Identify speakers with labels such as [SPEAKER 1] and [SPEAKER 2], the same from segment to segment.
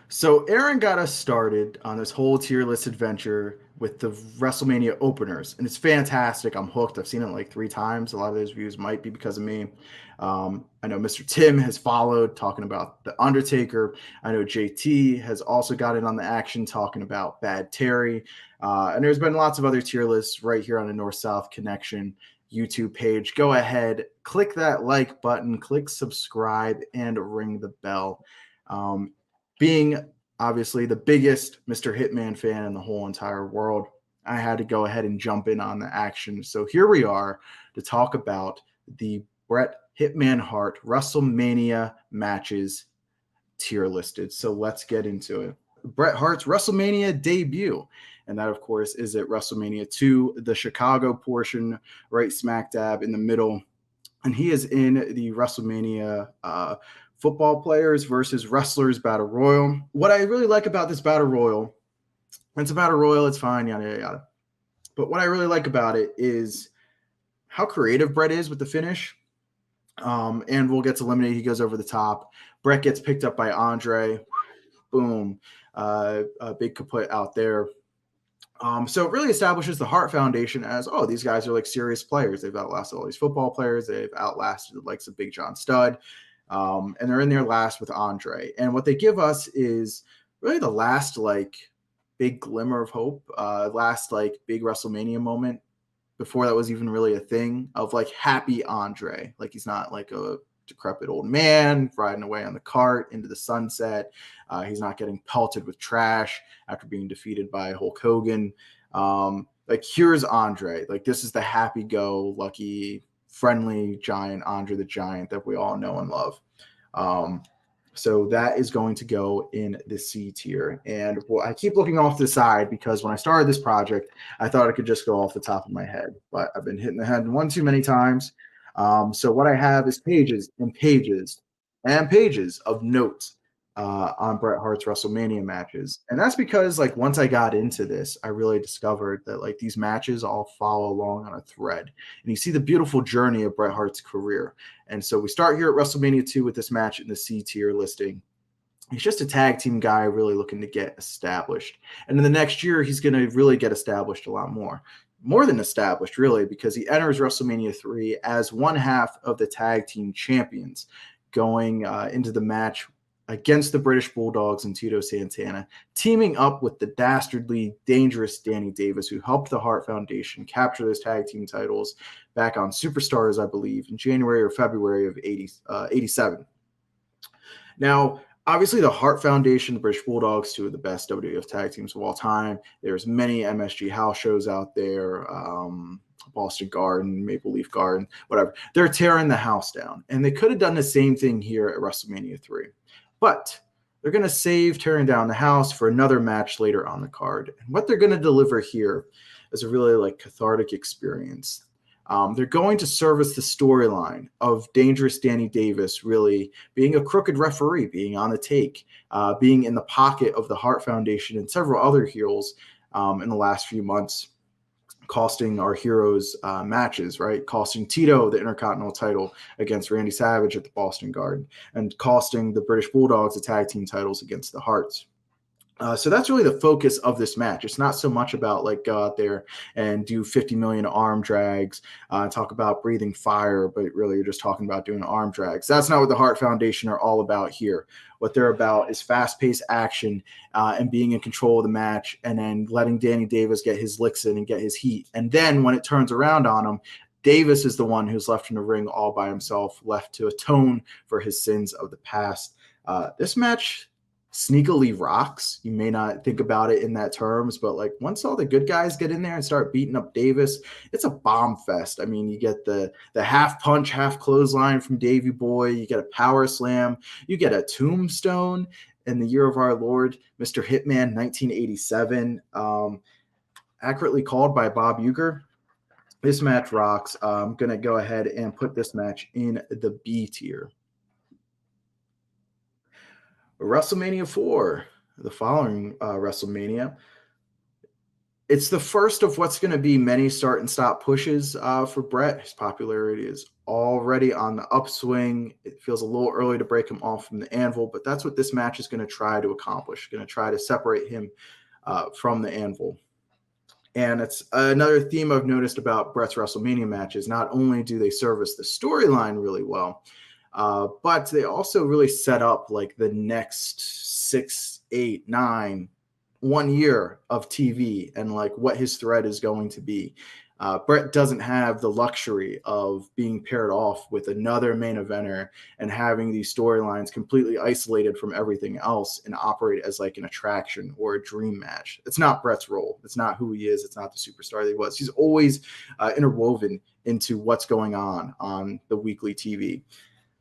[SPEAKER 1] So Aaron got us started on this whole tier list adventure with the WrestleMania openers, and it's fantastic. I'm hooked. I've seen it like 3 times. A lot of those views might be because of me. I know Mr. Tim has followed talking about The Undertaker. I know JT has also got in on the action talking about Bad Terry. And there's been lots of other tier lists right here on the North South Connection YouTube page. Go ahead, click that like button, click subscribe, and ring the bell. Um, Being obviously the biggest Mr. Hitman fan in the whole entire world, I had to go ahead and jump in on the action. So here we are to talk about the Bret Hitman Hart WrestleMania matches tier listed. So let's get into it. Bret Hart's WrestleMania debut. And that, of course, is at WrestleMania 2, the Chicago portion, right smack dab in the middle. And he is in the WrestleMania football players versus wrestlers battle royal. What I really like about this battle royal, it's a battle royal, it's fine, yada yada yada. But what I really like about it is how creative Bret is with the finish. And Will gets eliminated. He goes over the top. Bret gets picked up by Andre. Boom. A big kaput out there. So it really establishes the Hart Foundation as, oh, these guys are like serious players. They've outlasted all these football players. They've outlasted the likes of Big John Studd. And they're in there last with Andre. And what they give us is really the last like big glimmer of hope, last like big WrestleMania moment before that was even really a thing of like happy Andre. Like he's not like a decrepit old man riding away on the cart into the sunset. He's not getting pelted with trash after being defeated by Hulk Hogan. Like here's Andre. Like this is the happy-go-lucky, friendly giant Andre the Giant that we all know and love. Um, so that is going to go in the C tier. And well, I keep looking off to the side because when I started this project, I thought I could just go off the top of my head, but I've been hitting the head one too many times. So what I have is pages and pages and pages of notes on Bret Hart's WrestleMania matches. And that's because like once I got into this, I really discovered that like these matches all follow along on a thread. And you see the beautiful journey of Bret Hart's career. And so we start here at WrestleMania 2 with this match in the C tier listing. He's just a tag team guy really looking to get established. And in the next year, he's going to really get established a lot more. More than established, really, because he enters WrestleMania 3 as one half of the tag team champions, going into the match against the British Bulldogs and Tito Santana, teaming up with the dastardly dangerous Danny Davis, who helped the Hart Foundation capture those tag team titles back on Superstars, I believe, in January or February of 87. Now, obviously, the Hart Foundation, the British Bulldogs, two of the best WWF tag teams of all time. There's many MSG house shows out there, Boston Garden, Maple Leaf Garden, whatever. They're tearing the house down. And they could have done the same thing here at WrestleMania 3. But they're going to save tearing down the house for another match later on the card. And what they're going to deliver here is a really like cathartic experience. They're going to service the storyline of dangerous Danny Davis really being a crooked referee, being on the take, being in the pocket of the Hart Foundation and several other heroes in the last few months, costing our heroes matches, right? Costing Tito the Intercontinental title against Randy Savage at the Boston Garden, and costing the British Bulldogs the tag team titles against the Harts. So that's really the focus of this match. It's not so much about like go out there and do 50 million arm drags, talk about breathing fire, but really you're just talking about doing arm drags. That's not what the Hart Foundation are all about here. What they're about is fast-paced action and being in control of the match, and then letting Danny Davis get his licks in and get his heat. And then when it turns around on him, Davis is the one who's left in the ring all by himself, left to atone for his sins of the past. This match sneakily rocks. You may not think about it in that terms, but like once all the good guys get in there and start beating up Davis, it's a bomb fest. I mean, you get the half punch, half clothesline from Davey Boy, you get a power slam, you get a tombstone in the year of our Lord, Mr. Hitman 1987, accurately called by Bob Uecker. This match rocks. I'm going to go ahead and put this match in the B tier. WrestleMania 4, the following WrestleMania, It's the first of what's going to be many start and stop pushes for Bret. His popularity is already on the upswing. It feels a little early to break him off from the anvil, but that's what this match is going to try to accomplish. Going to try to separate him from the anvil. And it's another theme I've noticed about Bret's WrestleMania matches. Not only do they service the storyline really well, but they also really set up like the next 6, 8, 9, 1 year of TV and like what his threat is going to be. Bret doesn't have the luxury of being paired off with another main eventer and having these storylines completely isolated from everything else and operate as like an attraction or a dream match. It's not Bret's role. It's not who he is. It's not the superstar that he was. He's always interwoven into what's going on the weekly TV.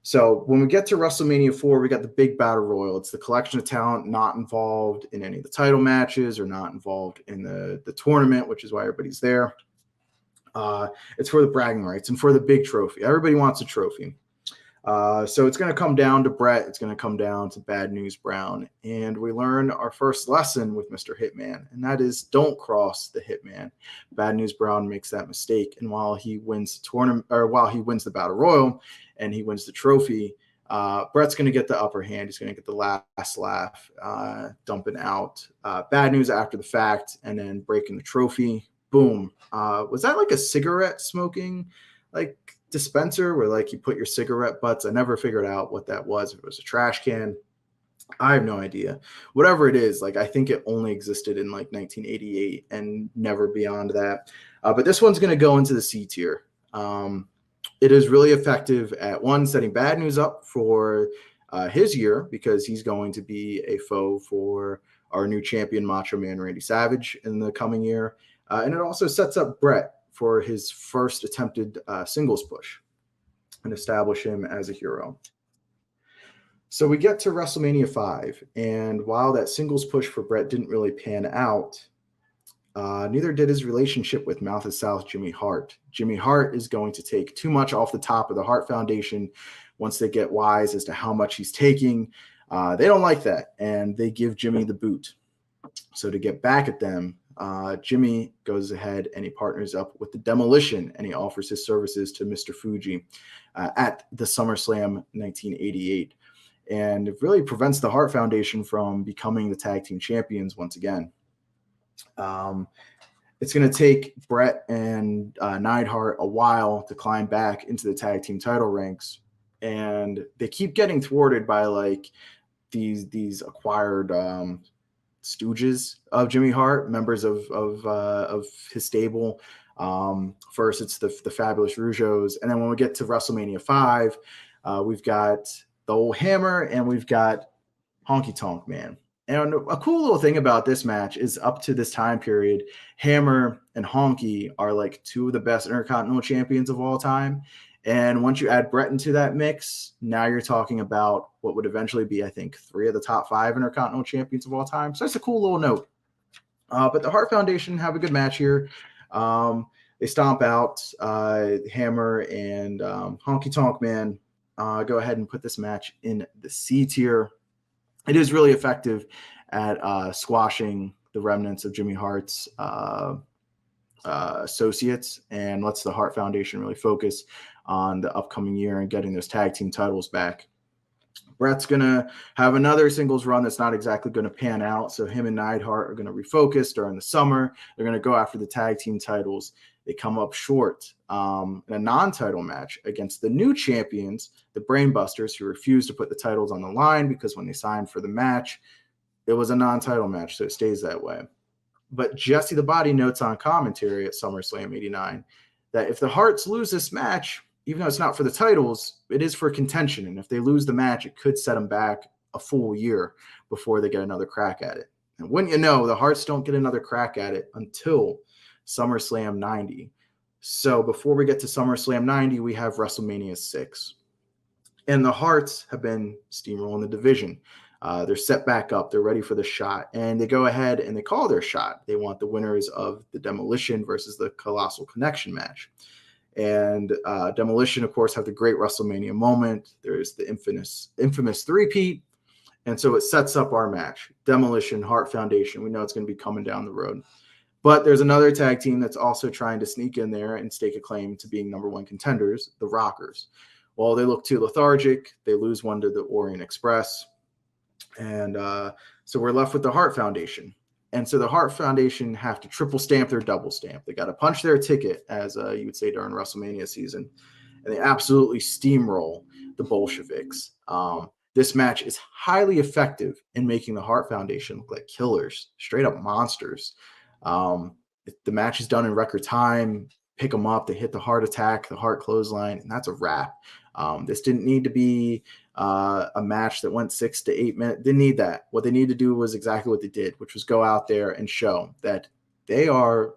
[SPEAKER 1] So when we get to WrestleMania 4, we got the big battle royal. It's the collection of talent not involved in any of the title matches or not involved in the tournament, which is why everybody's there. It's for the bragging rights and for the big trophy. Everybody wants a trophy. So it's going to come down to Bret. It's going to come down to Bad News Brown. And we learn our first lesson with Mr. Hitman, and that is don't cross the Hitman. Bad News Brown makes that mistake. And while he wins the tournament, or while he wins the Battle Royal and he wins the trophy, Bret's going to get the upper hand. He's going to get the last laugh, dumping out Bad News after the fact and then breaking the trophy. Boom. Was that like a cigarette smoking like dispenser where like you put your cigarette butts? I never figured out what that was. If it was a trash can, I have no idea. Whatever it is, like I think it only existed in like 1988 and never beyond that. But this one's going to go into the C tier. It is really effective at one, setting Bad News up for his year because he's going to be a foe for our new champion Macho Man Randy Savage in the coming year. And it also sets up Bret for his first attempted singles push and establish him as a hero. So we get to WrestleMania 5, and while that singles push for Bret didn't really pan out, neither did his relationship with Mouth of South Jimmy Hart. Jimmy Hart is going to take too much off the top of the Hart Foundation once they get wise as to how much he's taking. They don't like that, and they give Jimmy the boot. So to get back at them, Jimmy goes ahead and he partners up with the Demolition, and he offers his services to Mr. Fuji at the SummerSlam 1988. And it really prevents the Hart Foundation from becoming the tag team champions once again. It's going to take Bret and Neidhart a while to climb back into the tag team title ranks, and they keep getting thwarted by like these acquired stooges of Jimmy Hart, members of his stable. First, it's the Fabulous Rougeaus, and then when we get to WrestleMania 5, we've got the old Hammer and we've got Honky Tonk Man. And a cool little thing about this match is up to this time period, Hammer and Honky are like two of the best Intercontinental champions of all time. And once you add Bret into that mix, now you're talking about what would eventually be, I think, 3 of the top 5 Intercontinental champions of all time. So that's a cool little note. But the Hart Foundation have a good match here. They stomp out Hammer and Honky Tonk Man. Go ahead and put this match in the C tier. It is really effective at squashing the remnants of Jimmy Hart's associates and lets the Hart Foundation really focus on the upcoming year and getting those tag team titles back. Bret's going to have another singles run that's not exactly going to pan out. So him and Neidhart are going to refocus during the summer. They're going to go after the tag team titles. They come up short in a non-title match against the new champions, the Brainbusters, who refused to put the titles on the line because when they signed for the match, it was a non-title match, so it stays that way. But Jesse the Body notes on commentary at SummerSlam 89 that if the Harts lose this match, even though it's not for the titles, it is for contention. And if they lose the match, it could set them back a full year before they get another crack at it. And wouldn't you know, the Harts don't get another crack at it until SummerSlam 90. So before we get to SummerSlam 90, we have WrestleMania 6. And the Harts have been steamrolling the division. They're set back up. They're ready for the shot. And they go ahead and they call their shot. They want the winners of the Demolition versus the Colossal Connection match. And Demolition, of course, have the great WrestleMania moment. There's the infamous three-peat. And so it sets up our match. Demolition, Hart Foundation. We know it's going to be coming down the road. But there's another tag team that's also trying to sneak in there and stake a claim to being number one contenders, the Rockers. Well, they look too lethargic. They lose one to the Orient Express. And so we're left with the Hart Foundation. And so the Hart Foundation have to triple stamp their double stamp. They got to punch their ticket, as you would say during WrestleMania season. And they absolutely steamroll the Bolsheviks. This match is highly effective in making the Hart Foundation look like killers, straight up monsters. The match is done in record time. Pick them up, they hit the heart attack, the heart clothesline, and that's a wrap. This didn't need to be a match that went 6 to 8 minutes. Didn't need that. What they needed to do was exactly what they did, which was go out there and show that they are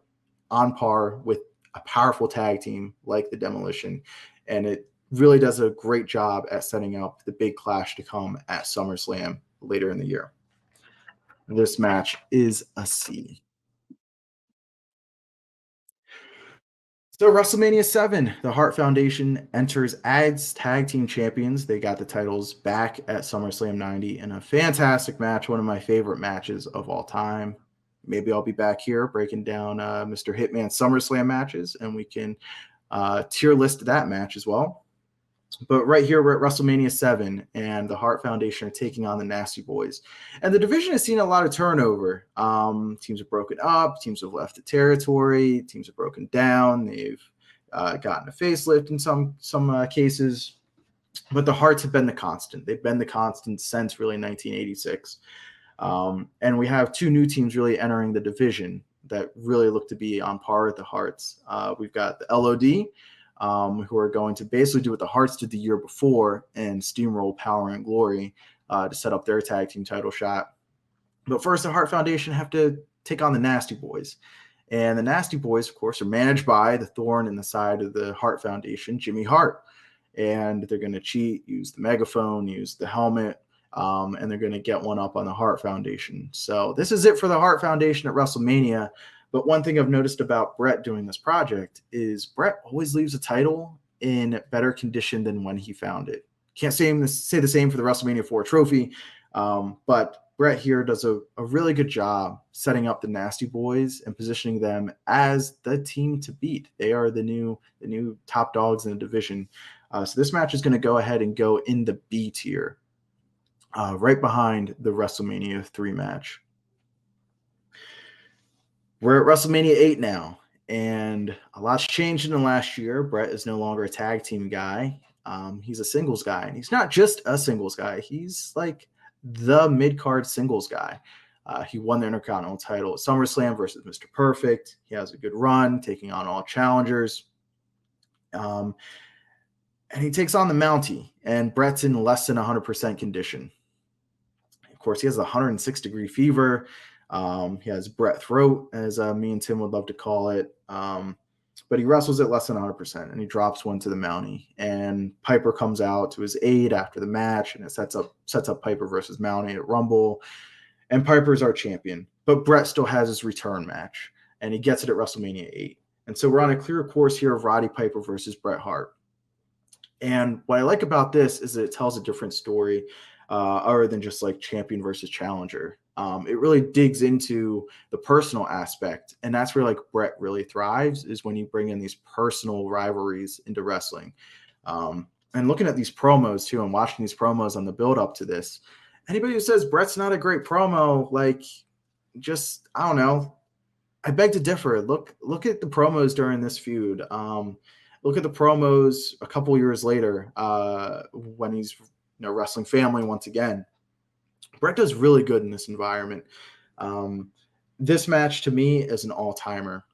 [SPEAKER 1] on par with a powerful tag team like the Demolition. And it really does a great job at setting up the big clash to come at SummerSlam later in the year. This match is a C. So WrestleMania 7, the Hart Foundation enters as tag team champions. They got the titles back at SummerSlam 90 in a fantastic match, one of my favorite matches of all time. Maybe I'll be back here breaking down Mr. Hitman SummerSlam matches, and we can tier list that match as well. But right here, we're at WrestleMania 7, and the Hart Foundation are taking on the Nasty Boys. And the division has seen a lot of turnover. Teams have broken up. Teams have left the territory. Teams have broken down. They've gotten a facelift in some cases. But the Harts have been the constant. They've been the constant since really 1986. And we have two new teams really entering the division that really look to be on par with the Harts. We've got the LOD, who are going to basically do what the Harts did the year before and steamroll Power and Glory to set up their tag team title shot. But first, the Hart Foundation have to take on the Nasty Boys. And the Nasty Boys, of course, are managed by the thorn in the side of the Hart Foundation, Jimmy Hart. And they're going to cheat, use the megaphone, use the helmet, and they're going to get one up on the Hart Foundation. So this is it for the Hart Foundation at WrestleMania. But one thing I've noticed about Bret doing this project is Bret always leaves a title in better condition than when he found it. Can't say the same for the WrestleMania 4 trophy, but Bret here does a really good job setting up the Nasty Boys and positioning them as the team to beat. They are the new top dogs in the division. So this match is going to go ahead and go in the B tier, right behind the WrestleMania 3 match. We're at WrestleMania 8 now, and a lot's changed in the last year. Bret is no longer a tag team guy. He's a singles guy, and he's not just a singles guy. He's like the mid-card singles guy. He won the Intercontinental title at SummerSlam versus Mr. Perfect. He has a good run, taking on all challengers. And he takes on the Mountie, and Bret's in less than 100% condition. Of course, he has a 106-degree fever. He has Bret throat, as me and Tim would love to call it. But he wrestles at less than 100%, and he drops one to the Mountie. And Piper comes out to his aid after the match, and it sets up Piper versus Mountie at Rumble. And Piper's our champion, but Bret still has his return match, and he gets it at WrestleMania 8. And so we're on a clear course here of Roddy Piper versus Bret Hart. And what I like about this is that it tells a different story, other than just like champion versus challenger. It really digs into the personal aspect, and that's where like Bret really thrives, is when you bring in these personal rivalries into wrestling. And looking at these promos too, and watching these promos on the build up to this, anybody who says Bret's not a great promo, like, just, I don't know. I beg to differ. Look at the promos during this feud. Look at the promos a couple years later, when he's wrestling family once again. Bret does really good in this environment. This match to me is an all-timer.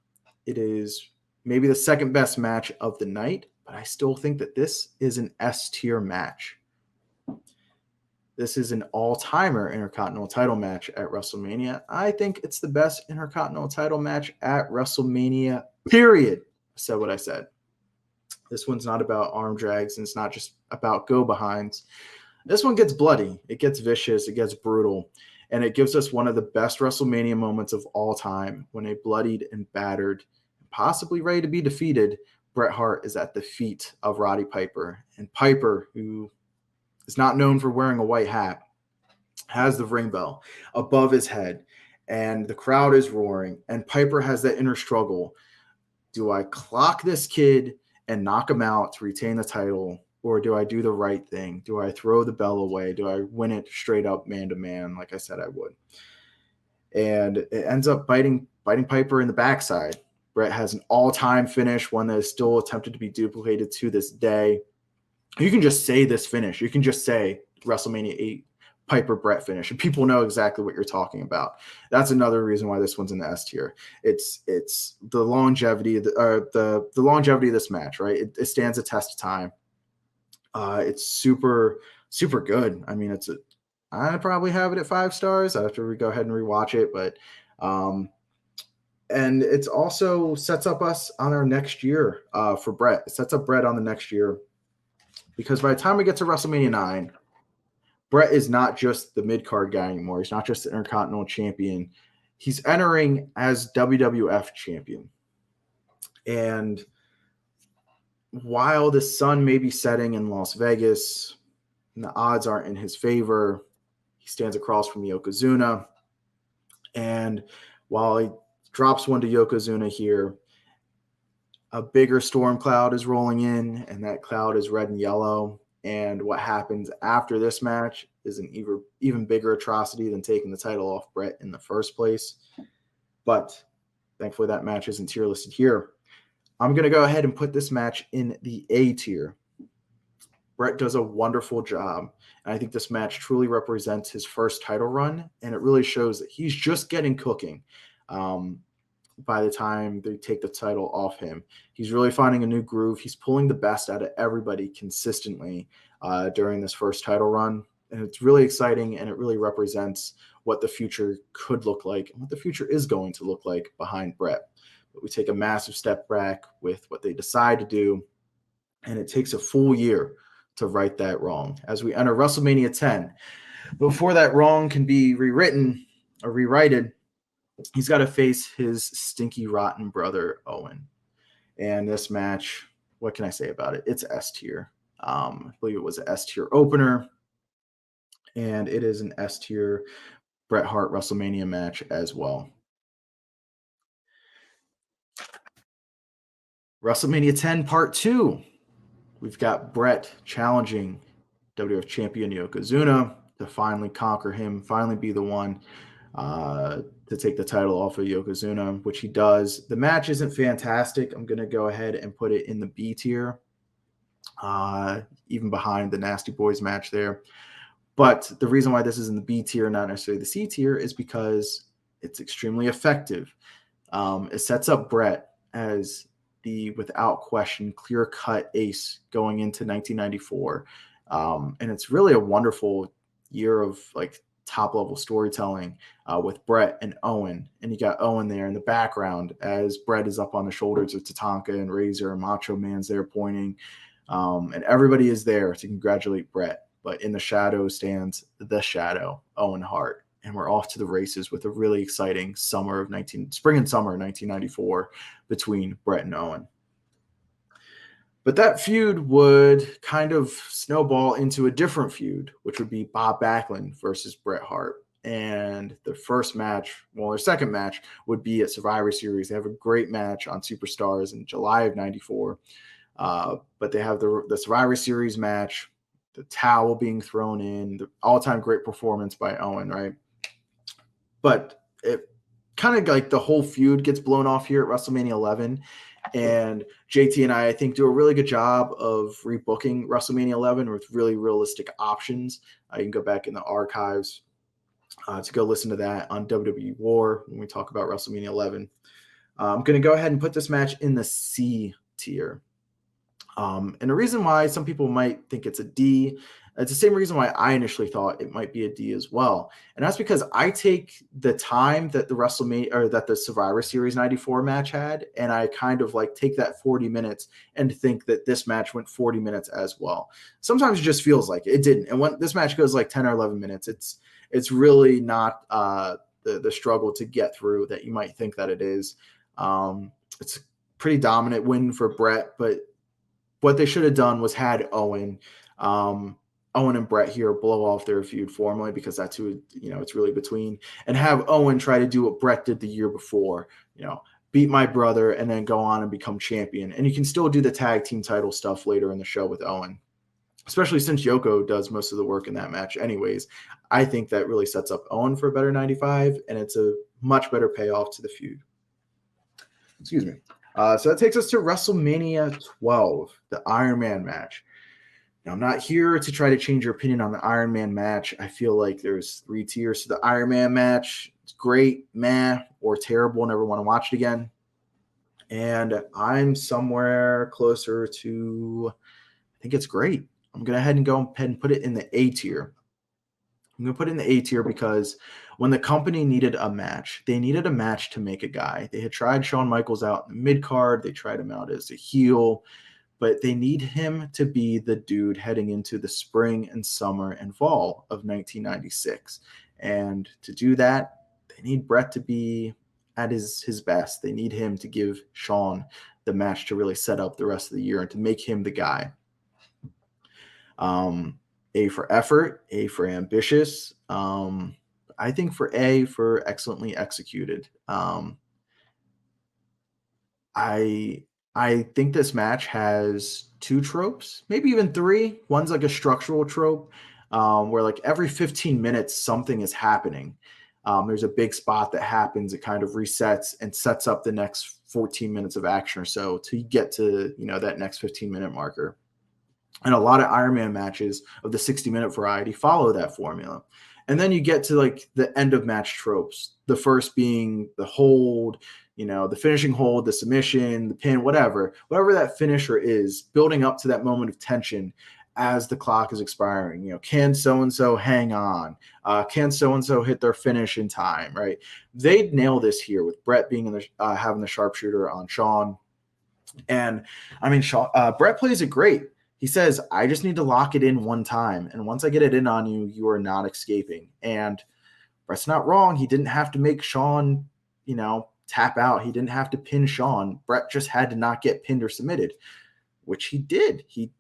[SPEAKER 1] It is maybe the second best match of the night, but I still think that this is an S-tier match. This is an all-timer Intercontinental title match at WrestleMania. I think it's the best Intercontinental title match at WrestleMania, period. I said what I said. This one's not about arm drags, and it's not just about go-behinds. This one gets bloody. It gets vicious. It gets brutal. And it gives us one of the best WrestleMania moments of all time, when a bloodied and battered, possibly ready to be defeated, Bret Hart is at the feet of Roddy Piper. And Piper, who is not known for wearing a white hat, has the ring bell above his head. and the crowd is roaring, and Piper has that inner struggle. Do I clock this kid and knock him out to retain the title, or do I do the right thing? Do I throw the bell away? Do I win it straight up man to man, like I said I would? And it ends up biting Piper in the backside. Bret has an all-time finish, one that is still attempted to be duplicated to this day. You can just say this finish. You can just say WrestleMania 8 Piper Bret finish, and people know exactly what you're talking about. That's another reason why this one's in the S tier. It's the longevity of the longevity of this match, right? It stands a test of time. It's super good. I mean, I probably have it at 5 stars after we go ahead and rewatch it, but and it's also sets up us on our next year for Bret. It sets up Bret on the next year, because by the time we get to WrestleMania 9, Bret is not just the mid-card guy anymore. He's not just the Intercontinental Champion. He's entering as WWF Champion. And while the sun may be setting in Las Vegas and the odds aren't in his favor, he stands across from Yokozuna. And while he drops one to Yokozuna here, a bigger storm cloud is rolling in, and that cloud is red and yellow. And what happens after this match is an even bigger atrocity than taking the title off Bret in the first place. But thankfully, that match isn't tier listed here. I'm going to go ahead and put this match in the A tier. Bret does a wonderful job. And I think this match truly represents his first title run, and it really shows that he's just getting cooking. By the time they take the title off him, he's really finding a new groove. He's pulling the best out of everybody consistently during this first title run. And it's really exciting, and it really represents what the future could look like and what the future is going to look like behind Bret. But we take a massive step back with what they decide to do, and it takes a full year to right that wrong as we enter WrestleMania 10. Before that wrong can be rewritten or rewrited, he's got to face his stinky, rotten brother, Owen. And this match, what can I say about it? It's S tier. I believe it was an S tier opener, and it is an S tier Bret Hart WrestleMania match as well. WrestleMania 10 Part 2. We've got Bret challenging WWF Champion Yokozuna to finally conquer him, finally be the one to take the title off of Yokozuna, which he does. The match isn't fantastic. I'm going to go ahead and put it in the B tier, even behind the Nasty Boys match there. But the reason why this is in the B tier, not necessarily the C tier, is because it's extremely effective. It sets up Bret as the, without question, clear-cut ace going into 1994. And it's really a wonderful year of like top-level storytelling with Bret and Owen. And you got Owen there in the background as Bret is up on the shoulders of Tatanka and Razor, and Macho Man's there pointing. And everybody is there to congratulate Bret. But in the shadow stands the Shadow, Owen Hart. And we're off to the races with a really exciting spring and summer of 1994 between Bret and Owen. But that feud would kind of snowball into a different feud, which would be Bob Backlund versus Bret Hart. And the first match, well, their second match would be at Survivor Series. They have a great match on Superstars in July of 94. But they have the Survivor Series match, the towel being thrown in, the all-time great performance by Owen, right? But it kind of like the whole feud gets blown off here at WrestleMania 11. And JT and I think, do a really good job of rebooking WrestleMania 11 with really realistic options. You can go back in the archives to go listen to that on WWE War when we talk about WrestleMania 11. I'm going to go ahead and put this match in the C tier. And the reason why some people might think it's a D, it's the same reason why I initially thought it might be a D as well. And that's because I take the time that the WrestleMania or that the Survivor Series 94 match had, and I kind of like take that 40 minutes and think that this match went 40 minutes as well. Sometimes it just feels like it didn't. And when this match goes like 10 or 11 minutes, it's really not the struggle to get through that you might think that it is. It's a pretty dominant win for Bret, but what they should have done was had Owen Owen and Bret here blow off their feud formally, because that's who, it's really between, and have Owen try to do what Bret did the year before, beat my brother and then go on and become champion. And you can still do the tag team title stuff later in the show with Owen, especially since Yoko does most of the work in that match anyways. I think that really sets up Owen for a better 95, and it's a much better payoff to the feud. Excuse me. So that takes us to WrestleMania 12, the Iron Man match. Now, I'm not here to try to change your opinion on the Iron Man match. I feel like there's 3 tiers to the Iron Man match. It's great, meh, or terrible, never want to watch it again. And I'm somewhere closer to, I think it's great. I'm going to go ahead and put it in the A tier. I'm going to put it in the A tier because when the company needed a match, they needed a match to make a guy. They had tried Shawn Michaels out in the mid-card. They tried him out as a heel, but they need him to be the dude heading into the spring and summer and fall of 1996. And to do that, they need Bret to be at his best. They need him to give Shawn the match to really set up the rest of the year and to make him the guy. A for effort, A for ambitious. I think for A for excellently executed. I think this match has 2 tropes, maybe even 3. One's like a structural trope, where like every 15 minutes something is happening. There's a big spot that happens. It kind of resets and sets up the next 14 minutes of action or so to get to, that next 15-minute marker. And a lot of Iron Man matches of the 60-minute variety follow that formula. And then you get to like the end of match tropes. The first being the hold, the finishing hold, the submission, the pin, whatever that finisher is, building up to that moment of tension as the clock is expiring. Can so-and-so hang on? Can so-and-so hit their finish in time, right? They nail this here with Bret being having the sharpshooter on Shawn. And I mean, Bret plays it great. He says, I just need to lock it in one time. And once I get it in on you, you are not escaping. And Bret's not wrong. He didn't have to make Shawn, tap out. He didn't have to pin Shawn. Bret just had to not get pinned or submitted, which he did. He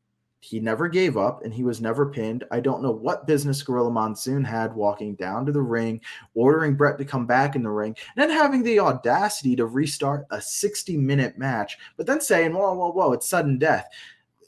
[SPEAKER 1] never gave up, and he was never pinned. I don't know what business Gorilla Monsoon had walking down to the ring, ordering Bret to come back in the ring, and then having the audacity to restart a 60-minute match, but then saying, whoa, it's sudden death.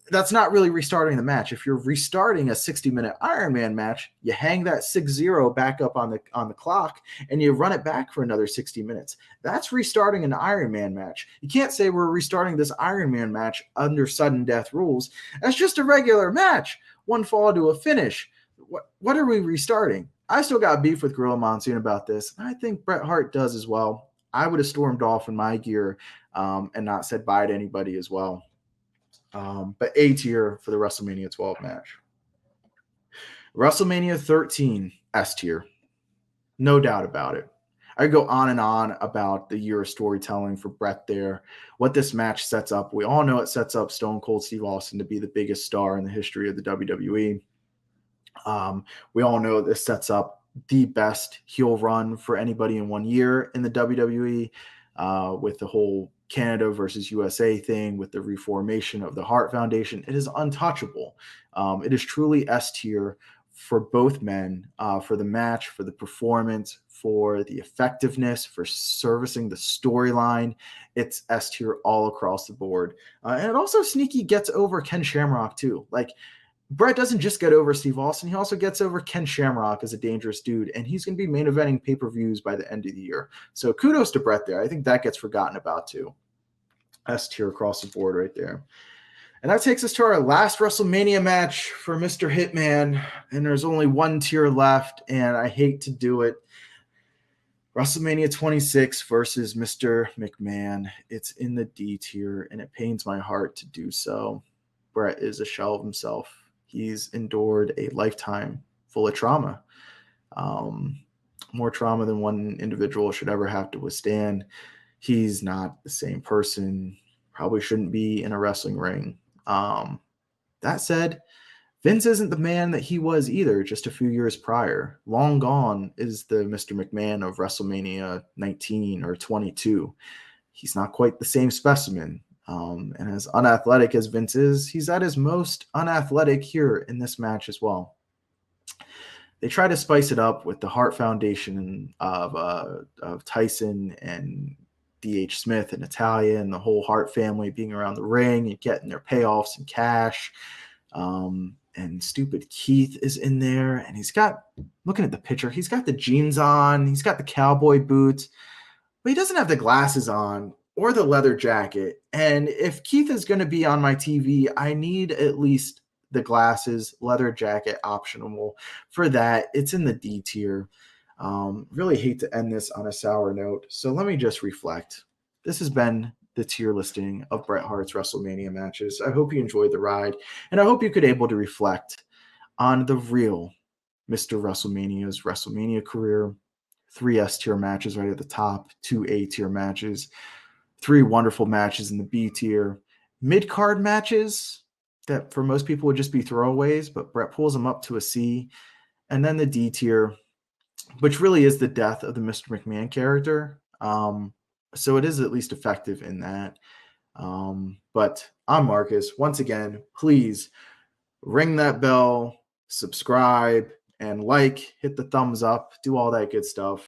[SPEAKER 1] That's not really restarting the match. If you're restarting a 60-minute Iron Man match, you hang that 6-0 back up on the clock and you run it back for another 60 minutes. That's restarting an Iron Man match. You can't say we're restarting this Iron Man match under sudden death rules. That's just a regular match. One fall to a finish. What are we restarting? I still got beef with Gorilla Monsoon about this. I think Bret Hart does as well. I would have stormed off in my gear and not said bye to anybody as well. But A tier for the WrestleMania 12 match. WrestleMania 13, S tier. No doubt about it. I go on and on about the year of storytelling for Bret there, what this match sets up. We all know it sets up Stone Cold Steve Austin to be the biggest star in the history of the WWE. We all know this sets up the best heel run for anybody in one year in the WWE, with the whole Canada versus USA thing, with the reformation of the Hart Foundation. It is untouchable. It is truly S tier for both men, for the match, for the performance, for the effectiveness, for servicing the storyline. It's S tier all across the board. And it also sneaky gets over Ken Shamrock too. Like, Bret doesn't just get over Steve Austin. He also gets over Ken Shamrock as a dangerous dude, and he's going to be main eventing pay-per-views by the end of the year. So kudos to Bret there. I think that gets forgotten about too. S tier across the board right there. And that takes us to our last WrestleMania match for Mr. Hitman, and there's only 1 tier left, and I hate to do it. WrestleMania 26 versus Mr. McMahon. It's in the D tier, and it pains my heart to do so. Bret is a shell of himself. He's endured a lifetime full of trauma. More trauma than one individual should ever have to withstand. He's not the same person. Probably shouldn't be in a wrestling ring. That said, Vince isn't the man that he was either just a few years prior. Long gone is the Mr. McMahon of WrestleMania 19 or 22. He's not quite the same specimen. And as unathletic as Vince is, he's at his most unathletic here in this match as well. They try to spice it up with the Hart Foundation of Tyson and D.H. Smith and Natalia and the whole Hart family being around the ring and getting their payoffs and cash. And stupid Keith is in there, and he's got, looking at the picture, he's got the jeans on, he's got the cowboy boots, but he doesn't have the glasses on or the leather jacket. And if Keith is going to be on my TV, I need at least the glasses, leather jacket optional for that. It's in the D tier. Really hate to end this on a sour note. So let me just reflect. This has been the tier listing of Bret Hart's WrestleMania matches. I hope you enjoyed the ride, and I hope you could able to reflect on the real Mr. WrestleMania's WrestleMania career. 3 S tier matches right at the top, 2 A tier matches, 3 wonderful matches in the B tier, mid card matches that for most people would just be throwaways, but Bret pulls them up to a C, and then the D tier, which really is the death of the Mr. McMahon character. So it is at least effective in that. But I'm Marcus. Once again, please ring that bell, subscribe, and like, hit the thumbs up, do all that good stuff.